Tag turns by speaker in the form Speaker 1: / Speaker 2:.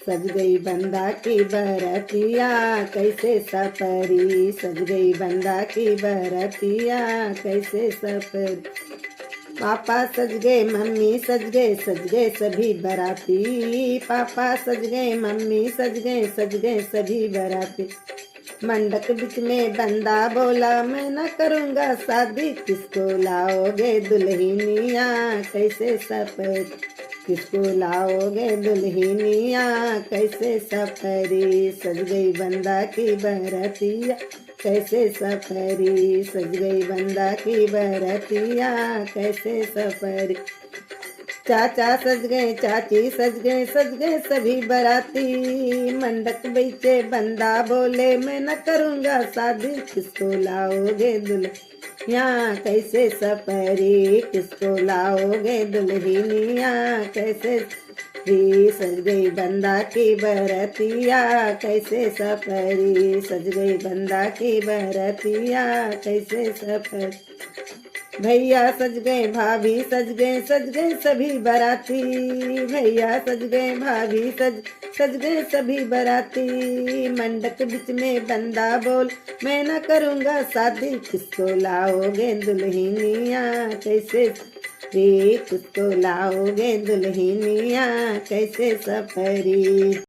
Speaker 1: सज गई बंदा की बरतिया कैसे सपरी, सज गई बंदा की बरतिया कैसे सपरी। पापा सज गए मम्मी सज गए सभी बराती। पापा सज गए मम्मी सज गए सभी बराती। मंडक बीच में बंदा बोला मैं न करूँगा शादी, किसको लाओगे दुल्हनिया कैसे सपरी, किसको लाओगे दुल्हनिया कैसे सपरी। सज गई बंदा की बरतिया कैसे सपरी, सज गई बंदा की बरतिया कैसे सपरी। चाचा सज गए चाची सज गए सभी बराती। मंडक बेचे बंदा बोले मैं न करूँगा शादी, किसको लाओगे दुल्हनिया कैसे सपरी, किसको लाओगे दुल्हनिया कैसे सपरी। सज गई बंदा की बरतिया कैसे सपरी, सज गई बंदा की बरतिया कैसे सपरी। भैया सज गए भाभी सज गए सभी बराती। भैया सज गए भाभी सज गए सभी बराती। मंडक बीच में बंदा बोल मैं न करूँगा शादी, किसको लाओगे दुल्हनिया कैसे सपरी, किसको लाओगे दुल्हनिया कैसे सपरी।